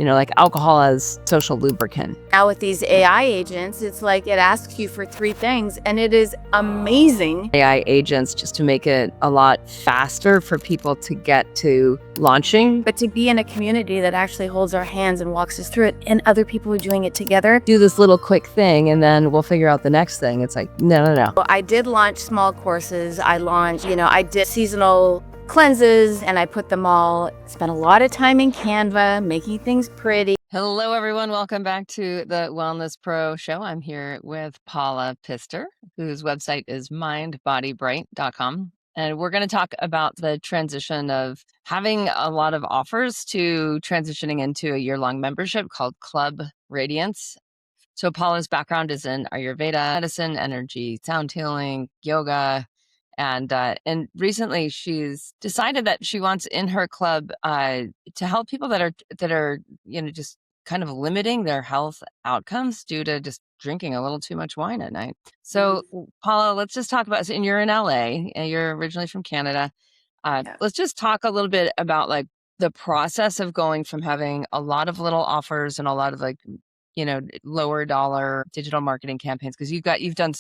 like alcohol as social lubricant. Now with these AI agents, it's like it asks you for 3 things, and it is amazing. AI agents just to make it a lot faster for people to get to launching. But to be in a community that actually holds our hands and walks us through it, and other people are doing it together. Do this little quick thing and then we'll figure out the next thing. It's like, no. I did launch small courses. I launched, I did seasonal cleanses, and I put them all, spent a lot of time in Canva, making things pretty. Hello, everyone. Welcome back to the Wellness Pro Show. I'm here with Paula Pister, whose website is mindbodybright.com. And we're going to talk about the transition of having a lot of offers to transitioning into a year-long membership called Club Radiance. So Paula's background is in Ayurveda, medicine, energy, sound healing, yoga, and recently she's decided that she wants in her club to help people that are just kind of limiting their health outcomes due to just drinking a little too much wine at night. So Paula, let's just talk about. And you're in LA, and you're originally from Canada. Let's just talk a little bit about like the process of going from having a lot of little offers and a lot of lower dollar digital marketing campaigns, because you've done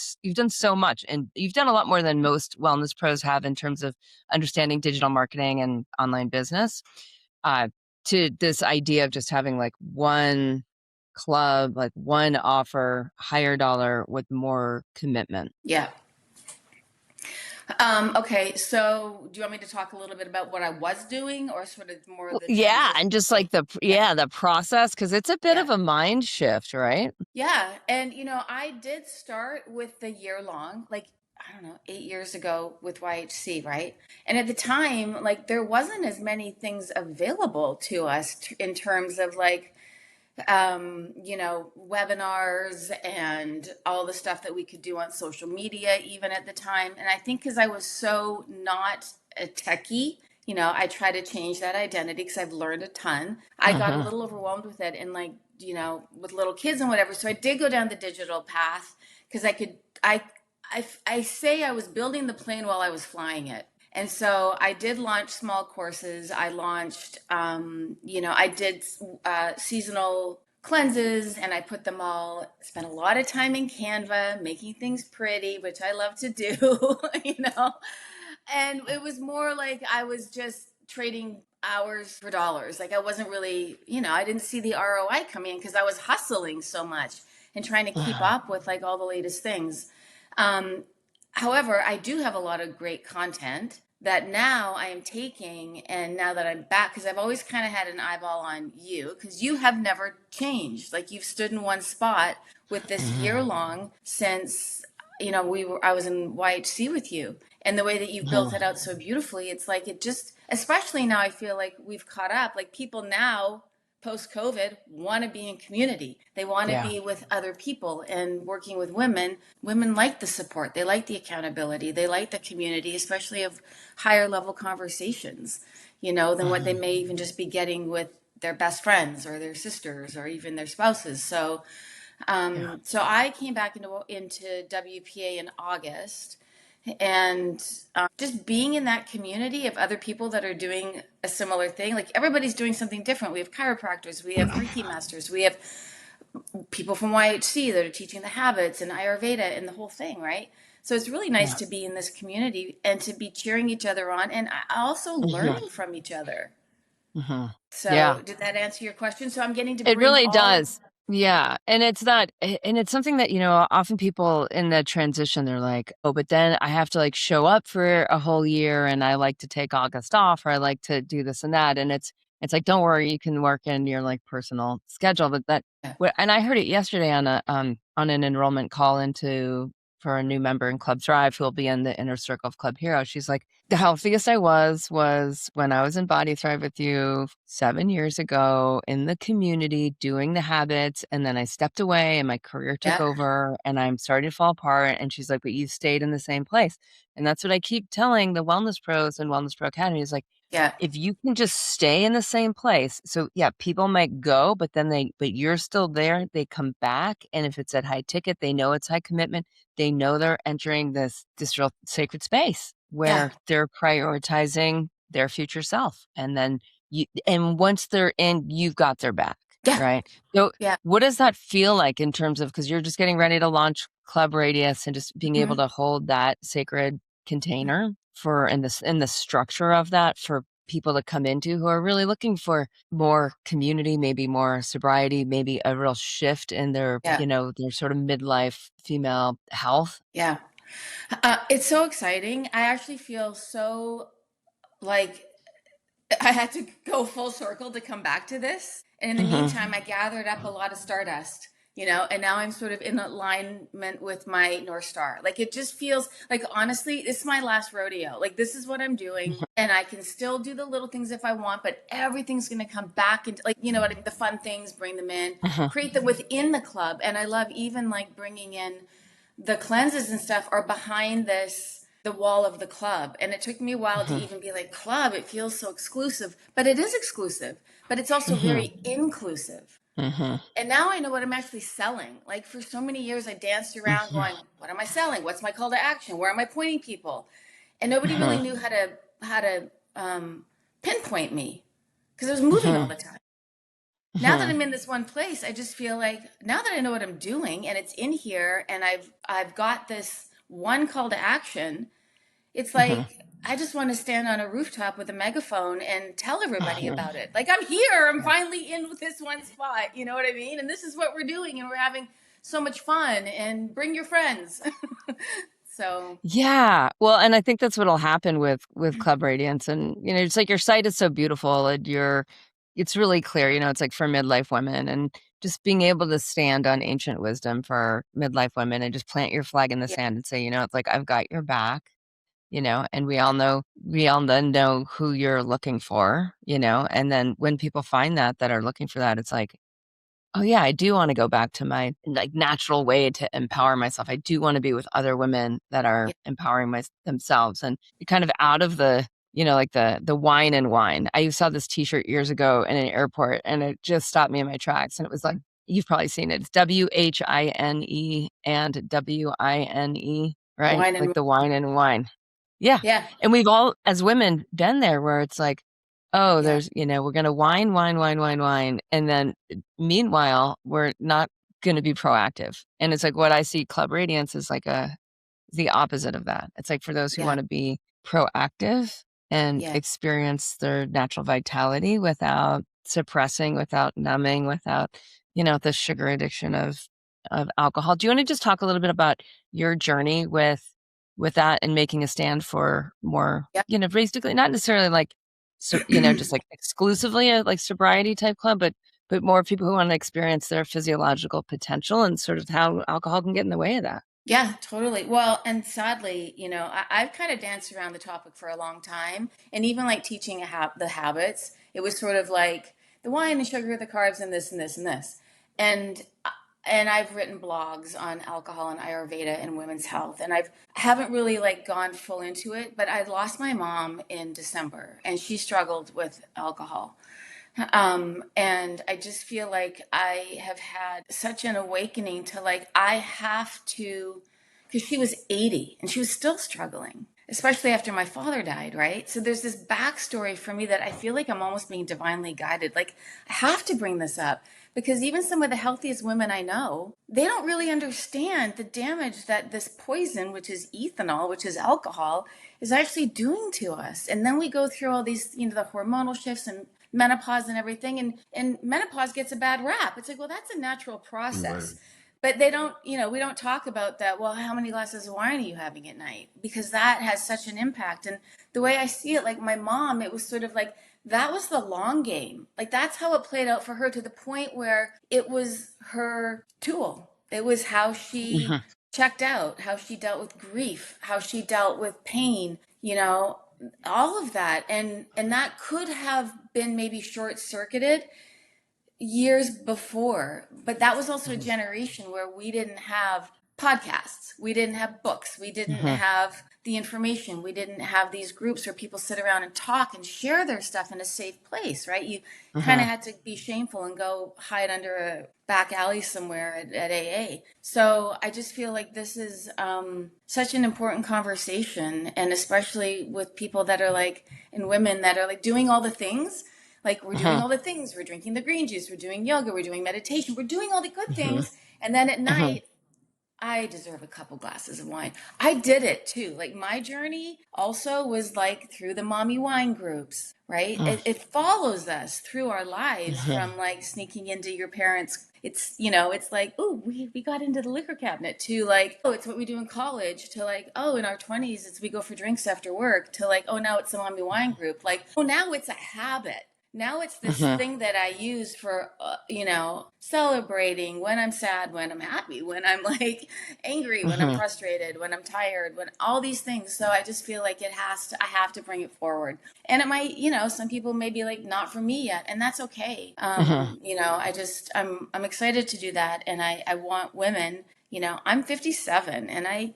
so much, and you've done a lot more than most wellness pros have in terms of understanding digital marketing and online business, to this idea of just having like one club, like one offer, higher dollar with more commitment. Yeah. Okay, so do you want me to talk a little bit about what I was doing, or sort of more the Yeah, transition? and just like the process, because it's a bit of a mind shift, right? Yeah, and I did start with the year long, like I don't know, 8 years ago with YHC, right? And at the time, like there wasn't as many things available to us in terms of like webinars and all the stuff that we could do on social media, even at the time. And I think because I was so not a techie, I try to change that identity because I've learned a ton. I got a little overwhelmed with it, and like, with little kids and whatever. So I did go down the digital path because I say I was building the plane while I was flying it. And so I did launch small courses. I launched, I did seasonal cleanses, and I put them all, spent a lot of time in Canva making things pretty, which I love to do, And it was more like I was just trading hours for dollars. Like I wasn't really, I didn't see the ROI coming in because I was hustling so much and trying to keep up with like all the latest things. Um, However, I do have a lot of great content that now I am taking, and now that I'm back, because I've always kind of had an eyeball on you, because you have never changed. Like you've stood in one spot with this year long since I was in YHC with you, and the way that you've built it out so beautifully. It's like it just, especially now, I feel like we've caught up. Like people now post COVID want to be in community. They want to be with other people and working with women. Women like the support. They like the accountability. They like the community, especially of higher level conversations, than what they may even just be getting with their best friends or their sisters or even their spouses. So, so I came back into WPA in August, and just being in that community of other people that are doing a similar thing. Like everybody's doing something different. We have chiropractors, we have Reiki masters, we have people from YHC that are teaching the habits and Ayurveda and the whole thing, right? So it's really nice to be in this community and to be cheering each other on, and also learning from each other. So did that answer your question? So I'm getting to It bring really all. does. Yeah. And it's something that, often people in the transition, they're like, oh, but then I have to like show up for a whole year, and I like to take August off, or I like to do this and that. And it's like, don't worry, you can work in your like personal schedule. But and I heard it yesterday on on an enrollment call for a new member in Club Thrive who will be in the inner circle of Club Hero. She's like, the healthiest I was when I was in Body Thrive with you 7 years ago in the community doing the habits. And then I stepped away and my career took over and I'm starting to fall apart. And she's like, but you stayed in the same place. And that's what I keep telling the Wellness Pros and Wellness Pro Academy is like, if you can just stay in the same place. So yeah, people might go, but you're still there. They come back. And if it's at high ticket, they know it's high commitment. They know they're entering this real sacred space where they're prioritizing their future self. And then once they're in, you've got their back. Yeah. right? So Yeah. what does that feel like in terms of, because you're just getting ready to launch Club Radiance and just being able Hmm. to hold that sacred container for in the structure of that for people to come into who are really looking for more community, maybe more sobriety, maybe a real shift in their, Yeah. their sort of midlife female health. Yeah. It's so exciting. I actually feel so like I had to go full circle to come back to this. And in the Hmm. meantime, I gathered up a lot of stardust, and now I'm sort of in alignment with my North Star. Like it just feels like, honestly, it's my last rodeo. Like this is what I'm doing. And I can still do the little things if I want, but everything's going to come back into, like, what I mean? The fun things, bring them in, Hmm. create them within the club. And I love even like bringing in the cleanses and stuff are behind the wall of the club, and it took me a while to Hmm. even be like, club, it feels so exclusive, but it is exclusive, but it's also Hmm. very inclusive. Hmm. And now I know what I'm actually selling. Like for so many years I danced around Hmm. going, what am I selling? What's my call to action? Where am I pointing people? And nobody really Hmm. knew how to pinpoint me because I was moving all Hmm. the time. Now that Hmm. I'm in this one place, I just feel like now that I know what I'm doing and it's in here and I've got this one call to action, it's Hmm. like I just want to stand on a rooftop with a megaphone and tell everybody Hmm. about it. Like I'm here, I'm finally in with this one spot, you know what I mean? And this is what we're doing and we're having so much fun and bring your friends. So, Yeah. Well, and I think that's what'll happen with Club Radiance. And, it's like your site is so beautiful and it's really clear, it's like for midlife women and just being able to stand on ancient wisdom for midlife women and just plant your flag in the yeah, sand and say, it's like I've got your back, and we all then know who you're looking for, and then when people find that are looking for that, it's like, oh, yeah, I do wanna go back to my, like, natural way to empower myself. I do wanna be with other women that are yeah, empowering themselves, and you're kind of out of the, like, the wine and wine. I saw this T-shirt years ago in an airport, and it just stopped me in my tracks, and it was like you've probably seen it. It's WHINE and WINE, right? wine Like and the wine and wine. Yeah, yeah, and we've all, as women, been there where it's like, "Oh, yeah, there's we're gonna wine, wine, wine, wine, wine," and then meanwhile, we're not gonna be proactive, and it's like what I see Club Radiance is like the opposite of that. It's like for those who yeah, wanna be proactive and yeah, experience their natural vitality without suppressing, without numbing, without, the sugar addiction of alcohol. Do you wanna just talk a little bit about your journey with that and making a stand for more, basically not necessarily like, so, yeah. just like exclusively a like sobriety type club, but more people who wanna experience their physiological potential and sort of how alcohol can get in the way of that. Yeah, totally. Well, and sadly, I've kind of danced around the topic for a long time, and even like teaching the habits, it was sort of like the wine, the sugar, the carbs, and this and this and this, and and I've written blogs on alcohol and Ayurveda and women's health, and I haven't really like gone full into it, but I lost my mom in December, and she struggled with alcohol. And I just feel like I have had such an awakening to like, I have to, because she was 80 and she was still struggling, especially after my father died, right? So there's this backstory for me that I feel like I'm almost being divinely guided. Like, I have to bring this up because even some of the healthiest women I know, they don't really understand the damage that this poison, which is ethanol, which is alcohol, is actually doing to us. And then we go through all these, the hormonal shifts and menopause and everything, and menopause gets a bad rap. It's like, well, that's a natural process. Right. But they don't, we don't talk about that. Well, how many glasses of wine are you having at night? Because that has such an impact. And the way I see it, like my mom, it was sort of like that was the long game. Like that's how it played out for her to the point where it was her tool. It was how she Mhm, checked out, how she dealt with grief, how she dealt with pain, all of that. And that could have been maybe short circuited years before, but that was also a mhm, generation where we didn't have podcasts, we didn't have books, we didn't mhm, have the information, we didn't have these groups where people sit around and talk and share their stuff in a safe place, right? You kind of mhm, had to be shameful and go hide under a back alley somewhere at AA. So I just feel like this is such an important conversation, and especially with people that are like, and women that are like doing all the things, Like we're doing Mhm. all the things. We're drinking the green juice. We're doing yoga. We're doing meditation. We're doing all the good Mhm. things. And then at Mhm. night, I deserve a couple glasses of wine. I did it too. Like my journey also was like through the mommy wine groups, right? It follows us through our lives Mhm. from like sneaking into your parents. It's, you know, it's like, oh, we got into the liquor cabinet to like, oh, it's what we do in college to like, oh, in our 20s, it's we go for drinks after work to like, oh, now it's the mommy wine group. Like, oh, now it's a habit. Now it's this Mhm. thing that I use for, you know, celebrating when I'm sad, when I'm happy, when I'm like angry, when I'm Mhm. frustrated, when I'm tired, when all these things. So I just feel like I have to bring it forward. And it might, you know, some people may be like, not for me yet, and that's okay. Mhm. You know, I'm excited to do that, and I want women. You know, I'm 57, and I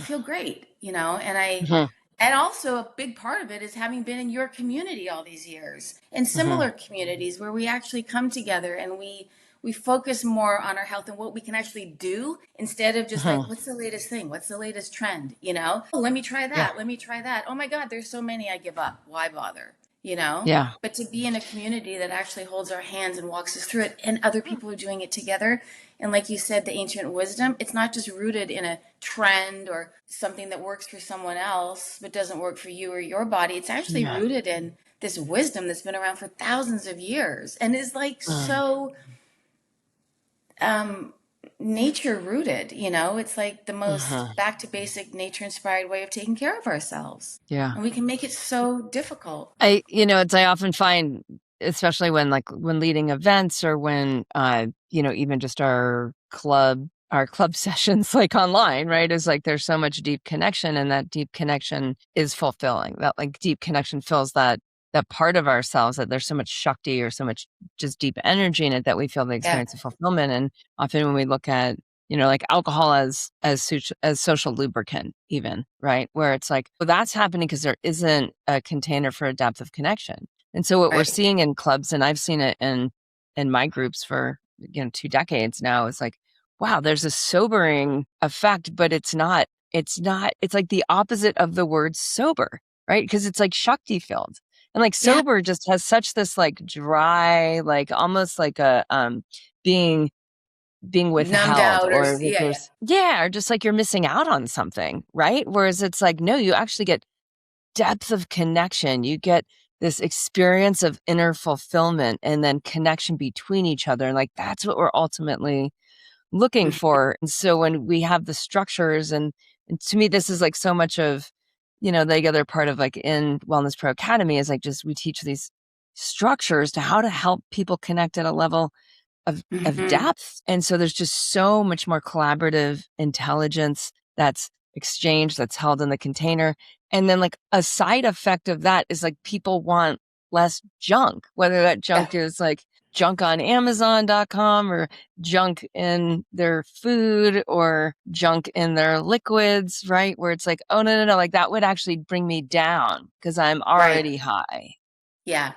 feel great. You know, Mhm. and also, a big part of it is having been in your community all these years, in Mhm. similar communities where we actually come together and we focus more on our health and what we can actually do instead of just like, Mhm. what's the latest thing? What's the latest trend? You know, oh, let me try Yeah. that. Let me try that. Oh my God, there's so many, I give up. Why bother? You know? Yeah. But to be in a community that actually holds our hands and walks us through it, and other people are doing it together. And like you said, the ancient wisdom, it's not just rooted in a trend or something that works for someone else but doesn't work for you or your body. It's actually Yeah. rooted in this wisdom that's been around for thousands of years and is like Mm. so um, nature rooted. You know, it's like the most Mhm. back to basic nature inspired way of taking care of ourselves. Yeah. And we can make it so difficult. I often find, especially when when leading events or when, even just our club sessions like online, right? Is like there's so much deep connection and that deep connection is fulfilling. That like deep connection fills that part of ourselves that there's so much shakti or so much just deep energy in it that we feel the Yeah, experience of fulfillment. And often when we look at like alcohol as social lubricant even, right? Where it's like, well, that's happening because there isn't a container for a depth of connection. And so what we're right. seeing in clubs, and I've seen it in my groups for 2 decades now, is like, wow, there's a sobering effect, but it's like the opposite of the word sober, right? Because it's like Shakti filled. And like Yeah, sober just has such this like dry, like almost like a being numbed withheld, out or or that yeah, yeah. there's, yeah, or just like you're missing out on something, right? Whereas it's like, no, you actually get depth of connection. You get this experience of inner fulfillment and then connection between each other. And like that's what we're ultimately looking for. And so when we have the structures, and to me, this is like so much of, the other part of like in Wellness Pro Academy is like just we teach these structures to how to help people connect at a level of Hmm. depth. And so there's just so much more collaborative intelligence that's exchanged, that's held in the container. And then like a side effect of that is like people want less junk, whether that Yeah, junk is like junk on Amazon.com or junk in their food or junk in their liquids, right? Where it's like, oh, no, no, no, like that would actually bring me down because I'm right. already high. Yeah.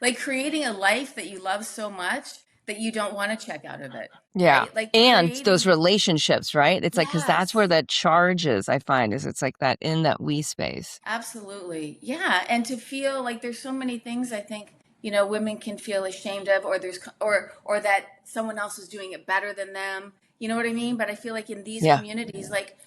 Like creating a life that you love so much that you don't want to check out of it, Yeah. right? Like And those creating, relationships, right? It's like, because that's where yes, that charge is, I find, is it's like that in that we space. absolutely. Yeah. And to feel like there's so many things I think, you know, women can feel ashamed of, or or that someone else is doing it better than them. You know what I mean? But I feel like in these Yeah. communities, like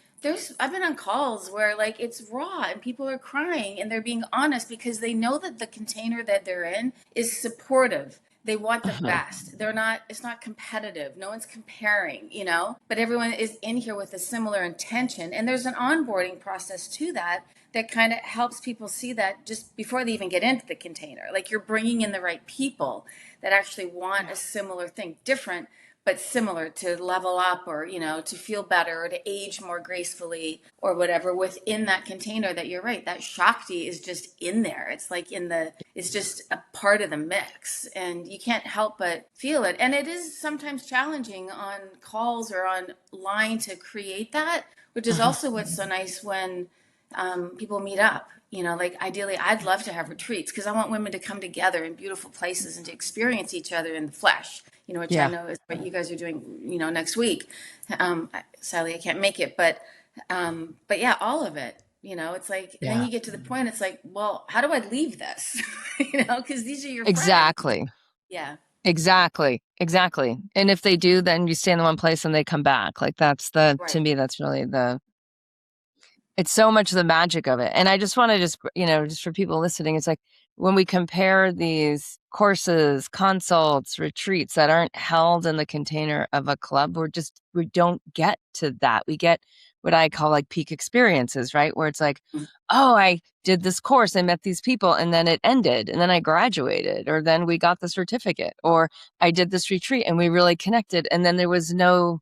I've been on calls where like it's raw and people are crying and they're being honest because they know that the container that they're in is supportive. They want the Mhm. best. They're not, it's not competitive. No one's comparing, you know, but everyone is in here with a similar intention. And there's an onboarding process to that that kind of helps people see that just before they even get into the container. Like you're bringing in the right people that actually want a similar thing, different, but similar, to level up or, you know, to feel better or to age more gracefully or whatever within that container. That you're right, that Shakti is just in there. It's like it's just a part of the mix and you can't help but feel it. And it is sometimes challenging on calls or online to create that, which is Mhm. also what's so nice when people meet up. You know, like ideally, I'd love to have retreats because I want women to come together in beautiful places and to experience each other in the flesh. You know, which I Yeah. know is what you guys are doing. You know, next week. Sadly, I can't make it, but yeah, all of it. It's like, and then Yeah. you get to the point, it's like, well, how do I leave this? Because these are your friends. Exactly. Yeah. Exactly. Exactly. And if they do, then you stay in the one place and they come back. Like that's to Right. me, that's really it's so much the magic of it. And I just want to just for people listening, it's like when we compare these courses, consults, retreats that aren't held in the container of a club, we don't get to that. We get what I call like peak experiences, right? Where it's like, oh, I did this course, I met these people, and then it ended, and then I graduated, or then we got the certificate, or I did this retreat and we really connected, and then there was no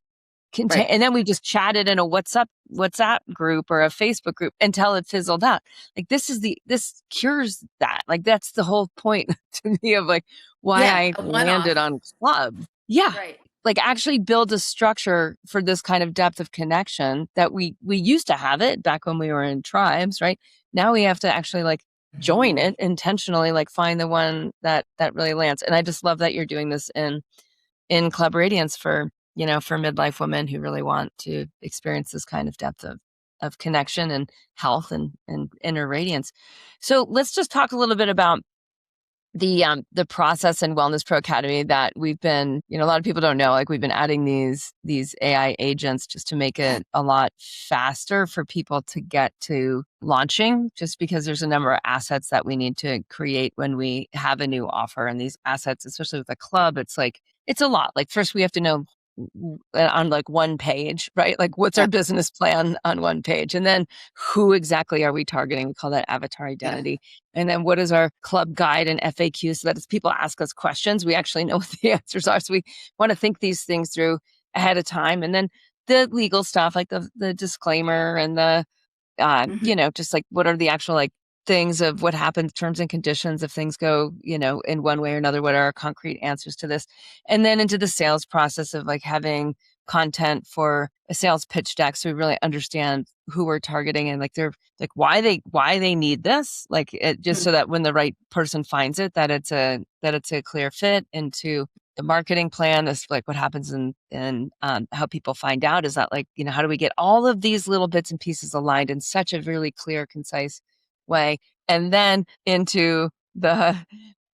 Right. and then we just chatted in a WhatsApp group or a Facebook group until it fizzled out. Like this cures that. Like that's the whole point to me of like why Yeah. I A one landed off. on club. Yeah. Right. Like actually build a structure for this kind of depth of connection that we used to have it back when we were in tribes, right? Now we have to actually like join it intentionally, like find the one that really lands. And I just love that you're doing this in Club Radiance for, for midlife women who really want to experience this kind of depth of connection and health and inner radiance. So let's just talk a little bit about the process and Wellness Pro Academy that we've been, a lot of people don't know, like we've been adding these AI agents just to make it a lot faster for people to get to launching, just because there's a number of assets that we need to create when we have a new offer. And these assets, especially with a club, it's a lot. Like first we have to know on like one page, right? Like what's Yeah. our business plan on one page? And then who exactly are we targeting? We call that avatar Yeah. identity. And then what is our club guide and FAQ so that as people ask us questions, we actually know what the answers are. So we want to think these things through ahead of time. And then the legal stuff, like the disclaimer and the Hmm. just like what are the actual like things of what happens, terms and conditions if things go, in one way or another, what are our concrete answers to this? And then into the sales process of like having content for a sales pitch deck so we really understand who we're targeting and like they're like why they need this, like it just so that when the right person finds it that it's a clear fit into the marketing plan. This like what happens in how people find out is that like how do we get all of these little bits and pieces aligned in such a really clear, concise way, and then into the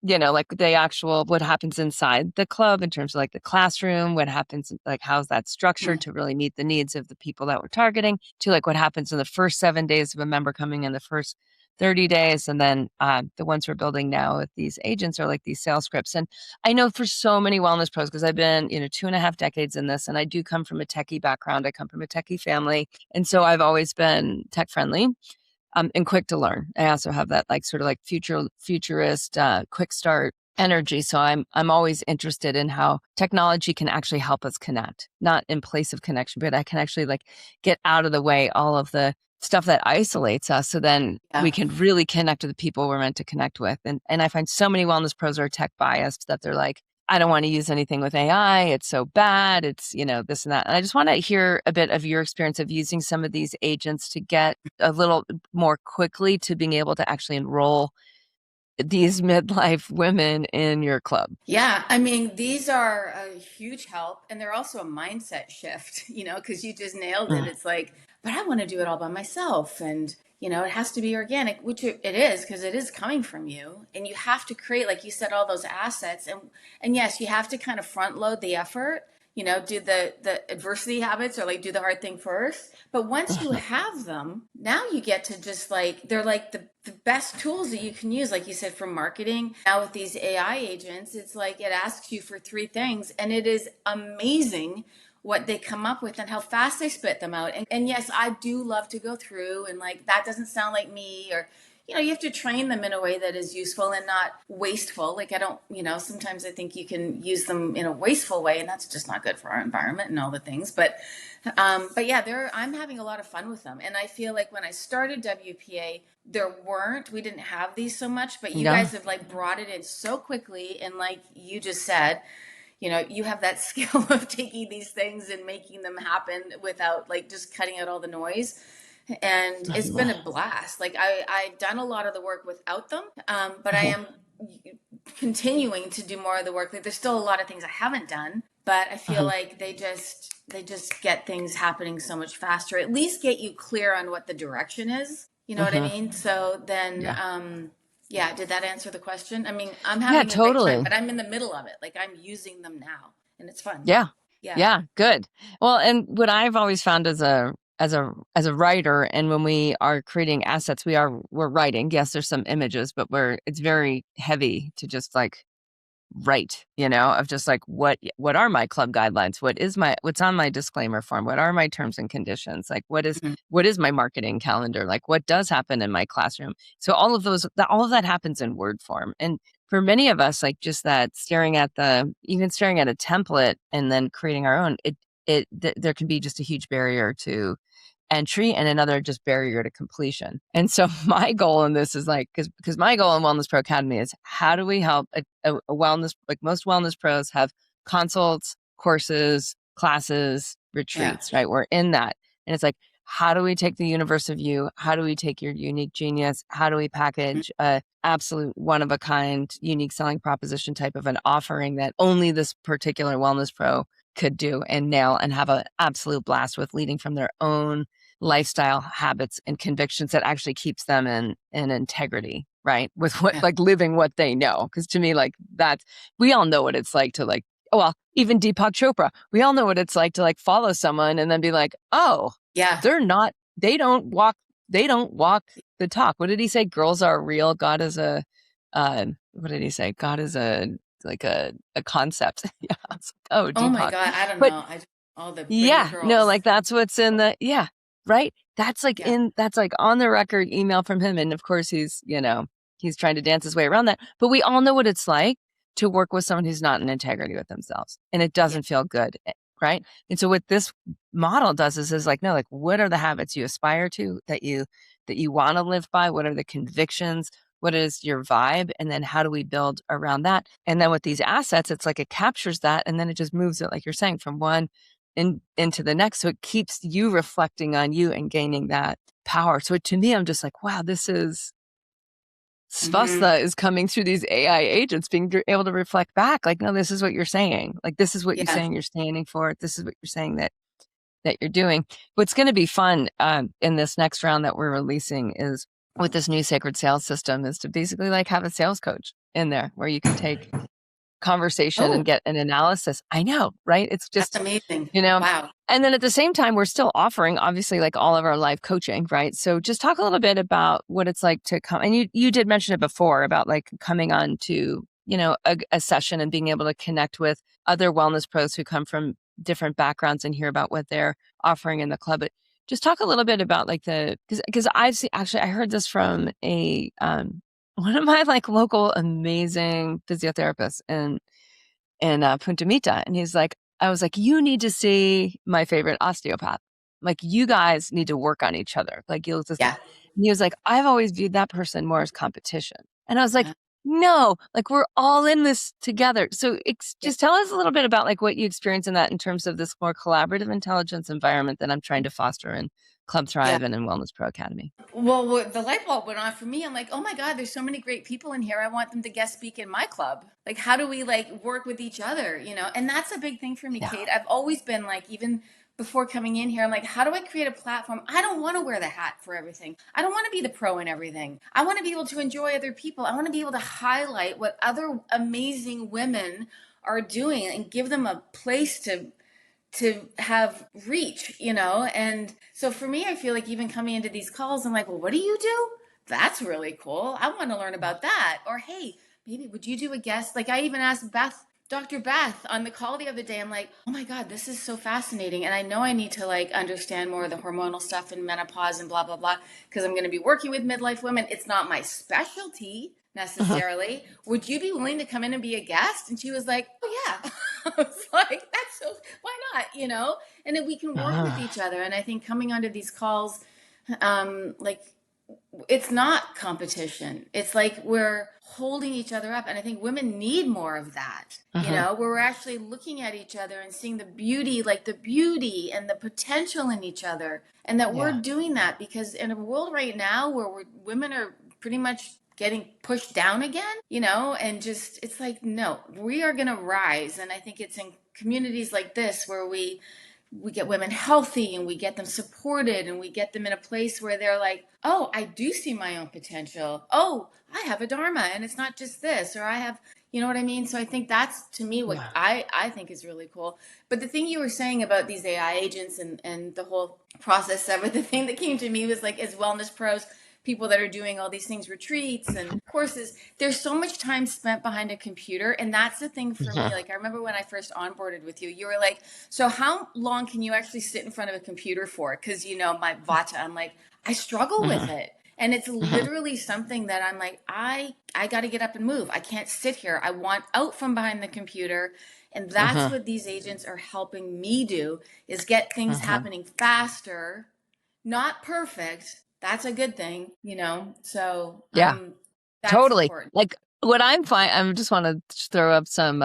like the actual what happens inside the club in terms of like the classroom, what happens, like how's that structured to really meet the needs of the people that we're targeting, to like what happens in the first 7 days of a member coming in, the first 30 days. And then the ones we're building now with these agents are like these sales scripts. And I know for so many wellness pros, because I've been, 2.5 decades in this, and I do come from a techie background. I come from a techie family. And so I've always been tech friendly and quick to learn. I also have that like sort of like futurist, quick start energy. So I'm always interested in how technology can actually help us connect, not in place of connection, but I can actually like get out of the way all of the stuff that isolates us, so then we Yeah. can really connect to the people we're meant to connect with. And I find so many wellness pros are tech biased that they're like, I don't want to use anything with AI. It's so bad. It's, this and that. And I just want to hear a bit of your experience of using some of these agents to get a little more quickly to being able to actually enroll these midlife women in your club. Yeah, I mean, these are a huge help, and they're also a mindset shift, because you just nailed it. Mm. It's like, but I want to do it all by myself, and it has to be organic, which it is because it is coming from you, and you have to create, like you said, all those assets, and yes, you have to kind of front load the effort, do the adversity habits or like do the hard thing first. But once you have them, now you get to just like they're like the best tools that you can use, like you said, for marketing. Now with these AI agents, it's like it asks you for three things, and it is amazing what they come up with and how fast they spit them out. And yes, I do love to go through and like that doesn't sound like me, or you have to train them in a way that is useful and not wasteful. Like I don't, sometimes I think you can use them in a wasteful way, and that's just not good for our environment and all the things. But yeah, I'm having a lot of fun with them, and I feel like when I started WPA, we didn't have these so much, but you No. guys have like brought it in so quickly, and like you just said, you have that skill of taking these things and making them happen without like just cutting out all the noise. And it's been a blast. Like I've done a lot of the work without them, but I am continuing to do more of the work. Like there's still a lot of things I haven't done, but I feel like they just get things happening so much faster. At least get you clear on what the direction is. You know what I Hmm. mean? So then, Yeah. yeah, did that answer the question? I mean, I'm Yeah, having a great time, totally. but I'm in the middle of it. Like I'm using them now and it's fun. Yeah. Yeah. Yeah, good. Well, and what I've always found as a writer, and when we are creating assets, we're writing. Yes, there's some images, but it's very heavy to just like right, of just like what are my club guidelines, what's on my disclaimer form, what are my terms and conditions, like Mhm. what is my marketing calendar, like what does happen in my classroom. So all of that happens in word form. And for many of us, like just that even staring at a template and then creating our own, there can be just a huge barrier to entry and another just barrier to completion. And so my goal in this is like, because my goal in Wellness Pro Academy is how do we help a wellness, like most wellness pros have consults, courses, classes, Yeah. retreats, right? We're in that. And it's like, how do we take the universe of you? How do we take your unique genius? How do we Mhm. package a absolute one of a kind, unique selling proposition type of an offering that only this particular wellness pro could do and nail and have an absolute blast with, leading from their own lifestyle habits and convictions that actually keeps them in integrity, right? With what, Yeah. like, living what they know. Because to me, like, that's, we all know what it's like to like, oh well, even Deepak Chopra, we all know what it's like to like follow someone and then be like, oh, Yeah. they're not, they don't walk the talk. What did he say? Girls are real. God is what did he say? God is a concept. Yeah. I was like, oh, Oh my Deepak. God. I don't But know. all the pretty yeah, no, girls. like that's what's in yeah, right? Yeah. That's like on the record email from him. And of course he's trying to dance his way around that. But we all know what it's like to work with someone who's not in integrity with themselves. And it Yeah. doesn't feel good. Right. And so what this model does is like, no, like what are the habits you aspire to that you want to live by? What are the convictions? What is your vibe? And then how do we build around that? And then with these assets, it's like it captures that and then it just moves it, like you're saying, from one into the next. So it keeps you reflecting on you and gaining that power. So to me, I'm just like, wow, this is Hmm. Svastha is coming through these AI agents, being able to reflect back. Like, no, this is what you're saying. Like, this is what you're Yeah. saying you're standing for. This is what you're saying that you're doing. What's going to be fun in this next round that we're releasing is with this new sacred sales system is to basically like have a sales coach in there where you can take conversation Oh, and get an analysis. I know, right? It's that's just, amazing. you know, Wow. and then at the same time, we're still offering obviously like all of our live coaching, right? So just talk a little bit about what it's like to come. And you did mention it before about like coming on to, a session and being able to connect with other wellness pros who come from different backgrounds and hear about what they're offering in the club. But just talk a little bit about like because I've seen, actually, I heard this from one of my like local amazing physiotherapists in Punta Mita. And I was like, you need to see my favorite osteopath. Like, you guys need to work on each other. Like, you'll just, Yeah. and he was like, I've always viewed that person more as competition. And I was like, Uh, no, like, we're all in this together. So yeah. just tell us a little bit about like what you experience in that in terms of this more collaborative intelligence environment that I'm trying to foster in Club Yeah. Thrive and in Wellness Pro Academy. Well, the light bulb went on for me. I'm like, oh my God, there's so many great people in here. I want them to guest speak in my club. Like, how do we like work with each other? And that's a big thing for me, Yeah. Kate. I've always been like, even before coming in here, I'm like, how do I create a platform? I don't want to wear the hat for everything. I don't want to be the pro in everything. I want to be able to enjoy other people. I want to be able to highlight what other amazing women are doing and give them a place to have reach, And so for me, I feel like even coming into these calls, I'm like, well, what do you do? That's really cool. I want to learn about that. Or, hey, maybe would you do a guest? Like I even asked Dr. Beth on the call the other day. I'm like, oh my God, this is so fascinating. And I know I need to like understand more of the hormonal stuff and menopause and blah, blah, blah, because I'm going to be working with midlife women. It's not my specialty Mhm. necessarily. Would you be willing to come in and be a guest? And she was like, oh yeah. I was like, that's so, why not? And then we can work with each Ah. other. And I think coming onto these calls, like it's not competition. It's like we're holding each other up. And I think women need more of that, Mhm. where we're actually looking at each other and seeing the beauty and the potential in each other. And that we're Yeah. doing that because in a world right now where women are pretty much getting pushed down again, and just, it's like, no, we are going to rise. And I think it's in communities like this where we we get women healthy and we get them supported and we get them in a place where they're like, oh, I do see my own potential. Oh, I have a dharma and it's not just this, or I have, you know what I mean? So I think that's to me what Yeah. I think is really cool. But the thing you were saying about these AI agents and the whole process of it, the thing that came to me was like, as wellness pros, people that are doing all these things, retreats and courses, there's so much time spent behind a computer. And that's the thing for me. Mhm. Like, I remember when I first onboarded with you, you were like, so how long can you actually sit in front of a computer for? Because, you know, my vata, I'm like, I struggle with Mhm. it. And it's Mhm. literally something that I'm like, I got to get up and move. I can't sit here. I want out from behind the computer. And that's Mhm. what these agents are helping me do, is get things Mhm. happening faster, not perfect. That's a good thing, you know? So Yeah, that's totally. important. Like what I'm fine. I just want to throw up some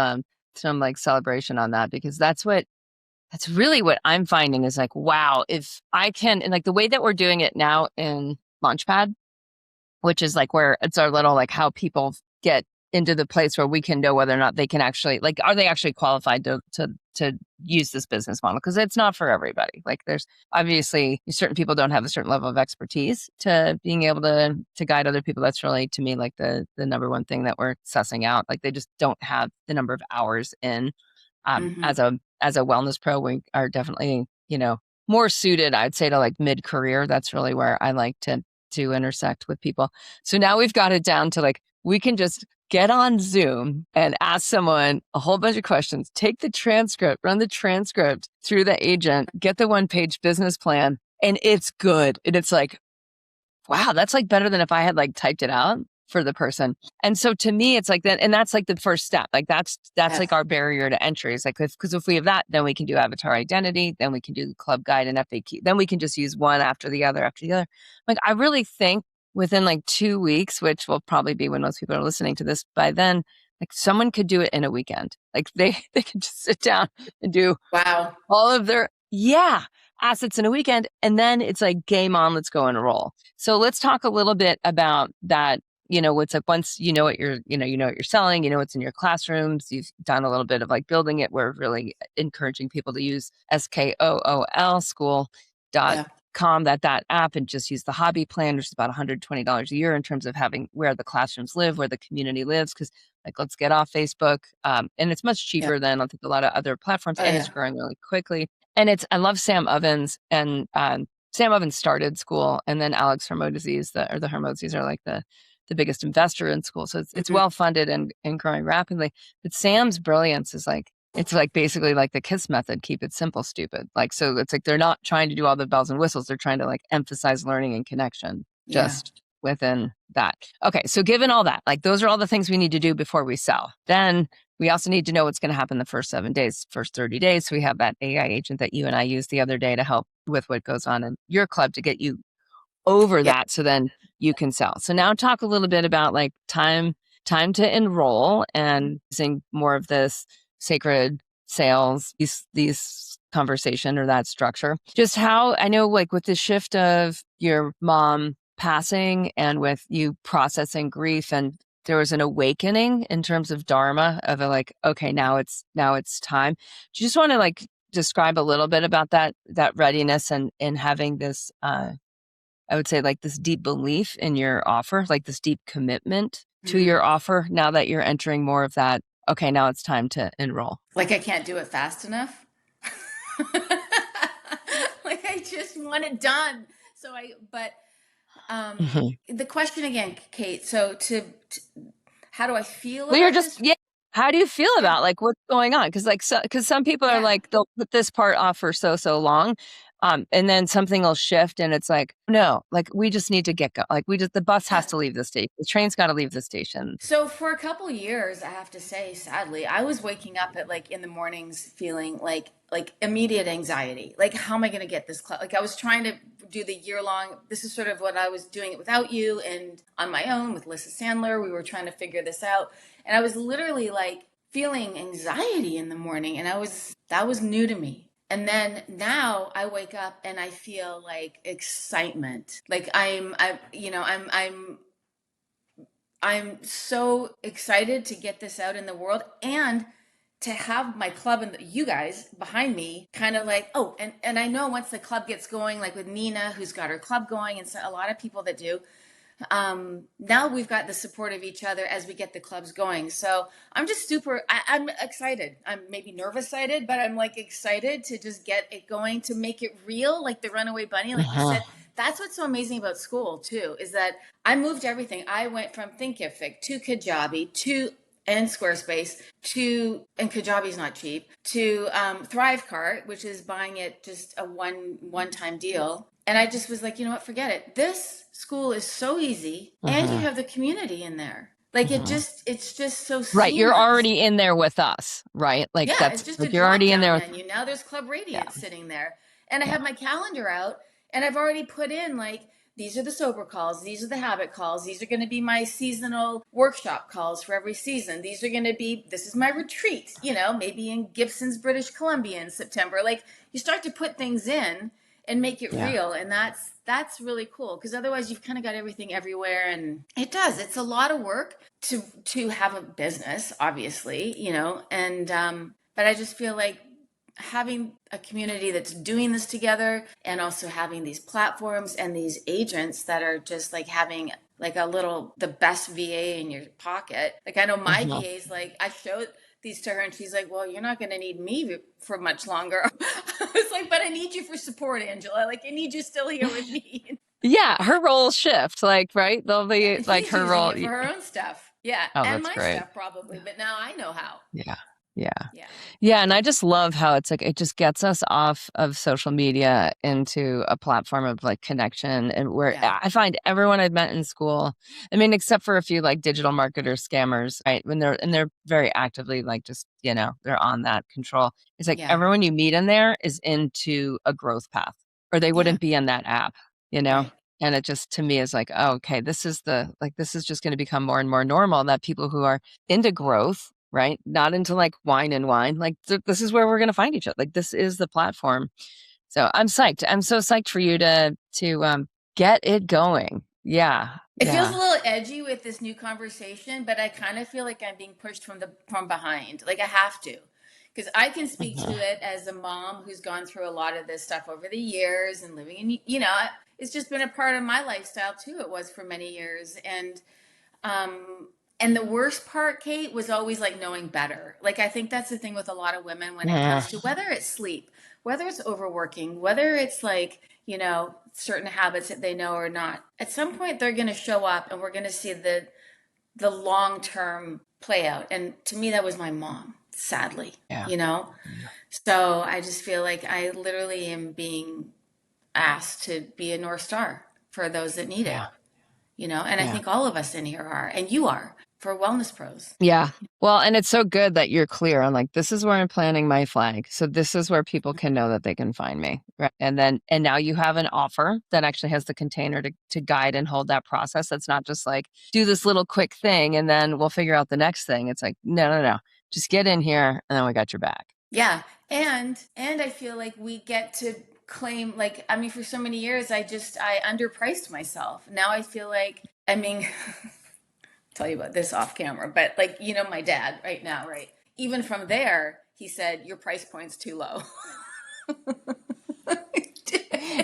like celebration on that because that's really what I'm finding is like, wow, if I can, and like the way that we're doing it now in Launchpad, which is like where it's our little like how people get into the place where we can know whether or not they can actually like are they actually qualified to use this business model because it's not for everybody. Like there's obviously certain people don't have a certain level of expertise to being able to guide other people. That's really to me like the number one thing that we're sussing out. Like they just don't have the number of hours in Hmm. as a wellness pro. We are definitely more suited, I'd say, to like mid career. That's really where I like to intersect with people. So now we've got it down to like we can just get on Zoom and ask someone a whole bunch of questions, take the transcript, run the transcript through the agent, get the one-page business plan, and it's good. And it's like, wow, that's like better than if I had like typed it out for the person. And so to me, it's like that. And that's like the first step. Like that's like Yes. our barrier to entry. It's like, because if we have that, then we can do avatar identity, then we can do the club guide and FAQ, then we can just use one after the other after the other. Like I really think within like 2 weeks, which will probably be when most people are listening to this by then, like someone could do it in a weekend. Like they could just sit down and do Wow. all of their, yeah, assets in a weekend. And then it's like game on, let's go and roll. So let's talk a little bit about that. What's like once you know what you're selling, what's in your classrooms, you've done a little bit of like building it. We're really encouraging people to use Skool Yeah. school.com, that app, and just use the hobby plan, which is about $120 a year in terms of having where the classrooms live, where the community lives. Cause like, let's get off Facebook. And it's much Yeah. cheaper than I think a lot of other platforms, Oh, and it's yeah. growing really quickly. And I love Sam Ovens, and Sam Ovens started Skool, and then Alex Hermodizes, the Hermodizes are like the biggest investor in Skool. So it's Hmm. well funded and growing rapidly. But Sam's brilliance is like, it's like basically like the KISS method, keep it simple, stupid. Like, so it's like they're not trying to do all the bells and whistles. They're trying to like emphasize learning and connection Yeah. just within that. Okay. So given all that, like those are all the things we need to do before we sell. Then we also need to know what's going to happen the first 7 days, first 30 days. So we have that AI agent that you and I used the other day to help with what goes on in your club to get you over Yeah. that so then you can sell. So now talk a little bit about like time to enroll and using more of this sacred sales, these conversation or that structure. Just how I know like with the shift of your mom passing and with you processing grief, and there was an awakening in terms of dharma of a like, okay, now it's time. Do you just want to like describe a little bit about that readiness and having this I would say like this deep belief in your offer, like this deep commitment to Hmm. your offer now that you're entering more of that, okay, now it's time to enroll. Like I can't do it fast enough. Like I just want it done. But um, Mhm. the question again, Kate. So how do I feel Well, you're about just, this? yeah. How do you feel Yeah. about like what's going on? Because like, because some people are Yeah. like, they'll put this part off for so long. And then something will shift and it's like, no, like we just need to get go. Like the bus has Yeah. to leave the station. The train's got to leave the station. So for a couple years, I have to say, sadly, I was waking up at like in the mornings feeling like immediate anxiety. Like, how am I going to get this class? Like, I was trying to do the year long. This is sort of what I was doing it without you and on my own with Lissa Sandler. We were trying to figure this out, and I was literally like feeling anxiety in the morning, and that was new to me. And then now I wake up and I feel like excitement. Like I'm so excited to get this out in the world. And to have my club and you guys behind me kind of like, oh, and I know once the club gets going, like with Nina, who's got her club going, and so a lot of people that do, now we've got the support of each other as we get the clubs going. So I'm just I'm excited. I'm maybe nervous excited, but I'm like excited to just get it going, to make it real, like the runaway bunny, like you Uh-huh. said. That's what's so amazing about Skool too, is that I moved everything. I went from Thinkific to Kajabi to and Squarespace to, and Kajabi's not cheap, to Thrivecart, which is buying it just a one time deal. And I just was like, you know what, forget it. This Skool is so easy, and you Uh-huh. have the community in there. Like Uh-huh. it's just so Right. You're seamless. already in there with us, right? Like Yeah, that's it's just a like you're drop already in down there with, menu. Now there's Club yeah, Radiance sitting there. And I yeah, have my calendar out, and I've already put in like, these are the sober calls, these are the habit calls, these are going to be my seasonal workshop calls for every season. These are going to be, this is my retreat, maybe in Gibson's, British Columbia in September. Like, you start to put things in and make it yeah, real, and that's really cool, because otherwise you've kind of got everything everywhere, and it's a lot of work to have a business, obviously, and but I just feel like having a community that's doing this together, and also having these platforms and these agents that are just like having like a little, the best VA in your pocket. Like, I know my uh-huh. VA's like, I showed these to her and she's like, well, you're not going to need me for much longer. I was like, but I need you for support, Angela. Like, I need you still here with me. Yeah, her roles shift, like, right? They'll Yeah, be and like she's her using role. it for her own stuff. Yeah, Oh, and that's my great. stuff probably, but now I know how. Yeah. Yeah. Yeah. Yeah. And I just love how it's like it just gets us off of social media into a platform of like connection, and where Yeah. I find everyone I've met in school, I mean, except for a few like digital marketers, scammers, right? When they're very actively like just, they're on that control. It's like Yeah. everyone you meet in there is into a growth path, or they Yeah. wouldn't be in that app, you know? Right. And it just to me is like, oh, okay, this is just going to become more and more normal, that people who are into growth, right? Not into like wine and wine. Like this is where we're going to find each other. Like this is the platform. So I'm psyched. I'm so psyched for you to get it going. Yeah. It feels a Yeah. little edgy with this new conversation, but I kind of feel like I'm being pushed from behind. Like, I have to. Because I can speak to Mhm. it as a mom who's gone through a lot of this stuff over the years, and living in, it's just been a part of my lifestyle too. It was for many years. And the worst part, Kate, was always like knowing better. Like, I think that's the thing with a lot of women when it Mhm. comes to whether it's sleep, whether it's overworking, whether it's like, certain habits that they know or not. At some point they're going to show up, and we're going to see the long-term play out. And to me that was my mom, sadly, Yeah. you know. Yeah. So I just feel like I literally am being asked to be a North Star for those that need Yeah. it, and I Yeah. think all of us in here are, and you are, for wellness pros. Yeah. Well, and it's so good that you're clear on like, this is where I'm planting my flag. So this is where people can know that they can find me. Right. And now you have an offer that actually has the container to guide and hold that process. That's not just like, do this little quick thing and then we'll figure out the next thing. It's like, no, no, no. Just get in here and then we got your back. Yeah. And I feel like we get to claim, like, I mean, for so many years I underpriced myself. Now I feel like, I mean, tell you about this off camera, but like, my dad right now, right? Even from there, he said, your price point's too low.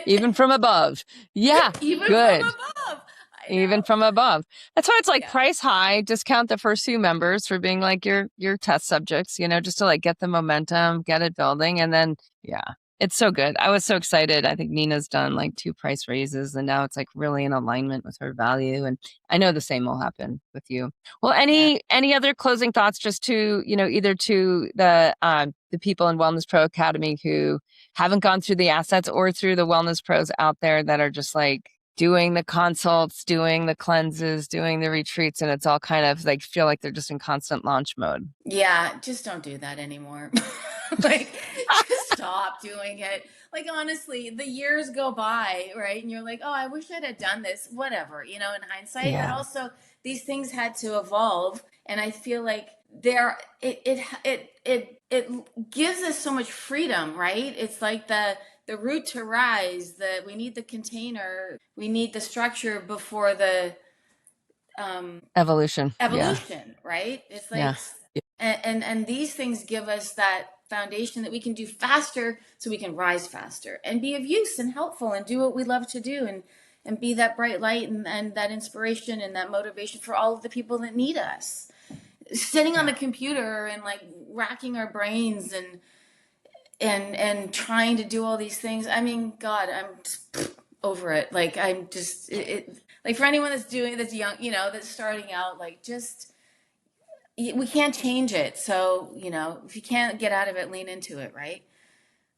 Even from above. Yeah. Even from Good. above. I Even know. from above. That's why it's like Yeah. price high, discount the first few members for being like your test subjects, just to like get the momentum, get it building. And then yeah, it's so good. I was so excited. I think Nina's done like 2 price raises and now it's like really in alignment with her value. And I know the same will happen with you. Well, Yeah. any other closing thoughts just to, either to the people in Wellness Pro Academy who haven't gone through the assets, or through the wellness pros out there that are just like doing the consults, doing the cleanses, doing the retreats, and it's all kind of like feel like they're just in constant launch mode. Yeah, just don't do that anymore. Like, just stop doing it. Like, honestly, the years go by, right? And you're like, oh, I wish I'd have done this, whatever, in hindsight. But Yeah. also, these things had to evolve. And I feel like it gives us so much freedom, right? It's like the route to rise, we need the container, we need the structure before the Evolution. Yeah. evolution, right? It's Yeah. like And these things give us that foundation that we can do faster, so we can rise faster and be of use and helpful and do what we love to do, and be that bright light, and that inspiration and that motivation for all of the people that need us. Sitting on Yeah. the computer and like racking our brains and trying to do all these things. I mean, God, I'm just over it. Like I'm just like, for anyone that's young, that's starting out, like, just, we can't change it. So, if you can't get out of it, lean into it, right?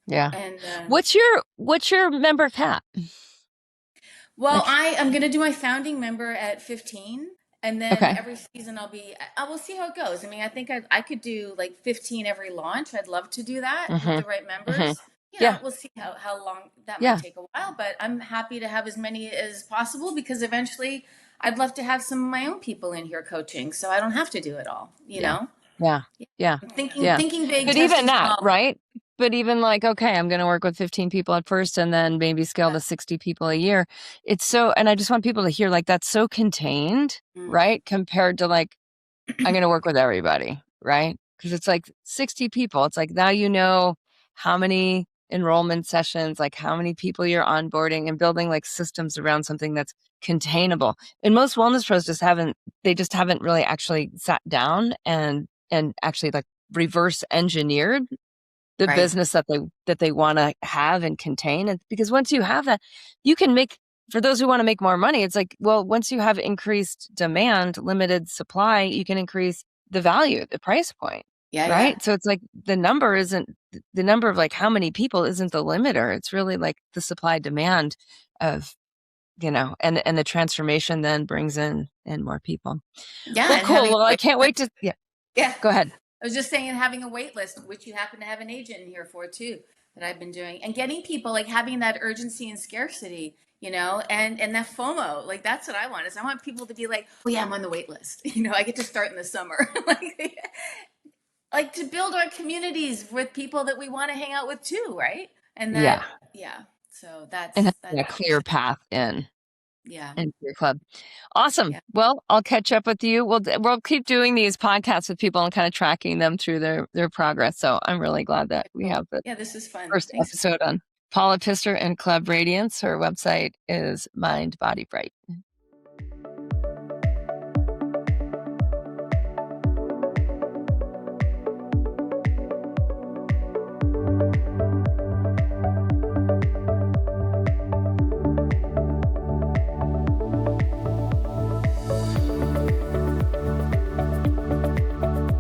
Yeah. And What's your member cap? well, Like, I am going to do my founding member at 15. And then okay. every season I will see how it goes. I mean, I think I could do like 15 every launch. I'd love to do that with Mm-hmm. the right Mm-hmm. members. Yeah. We'll see how long that might Yeah. take, a while, but I'm happy to have as many as possible, because eventually I'd love to have some of my own people in here coaching, so I don't have to do it all, you Yeah. know? Yeah. Yeah. Thinking Yeah. thinking big, But even testing that, small. right? But even like, okay, I'm going to work with 15 people at first and then maybe scale Yeah. to 60 people a year. It's so, and I just want people to hear like that's so contained, Mm, right? Compared to like, I'm going to work with everybody, right? Because it's like 60 people. It's like now you know how many enrollment sessions, like how many people you're onboarding and building like systems around something that's containable. And most wellness pros just haven't really actually sat down and actually like reverse engineered the right. business that they want to have and contain. And because once you have that, you can make, for those who want to make more money, it's like, well, once you have increased demand, limited supply, you can increase the value, the price point, Yeah, yeah. right? So it's like the number of like how many people isn't the limiter. It's really like the supply demand of, and the transformation then brings in more people. Yeah, Well, and cool. having Well, a I wait can't wait list. to, yeah, Yeah. go ahead. I was just saying, having a wait list, which you happen to have an agent in here for too, that I've been doing, and getting people, like, having that urgency and scarcity, and that FOMO. Like, that's what I want. Is I want people to be like, oh yeah, I'm on the wait list. I get to start in the summer. like to build our communities with people that we want to hang out with too, right? And Yeah. that, yeah. So And that's having a clear path in. yeah, Into your club. Awesome. yeah. Well, I'll catch up with you. We'll keep doing these podcasts with people and kind of tracking them through their progress. So I'm really glad that Okay, we cool. have the Yeah, this is fun. first Thanks. episode on Paula Pister and Club Radiance. Her website is Mind Body Bright.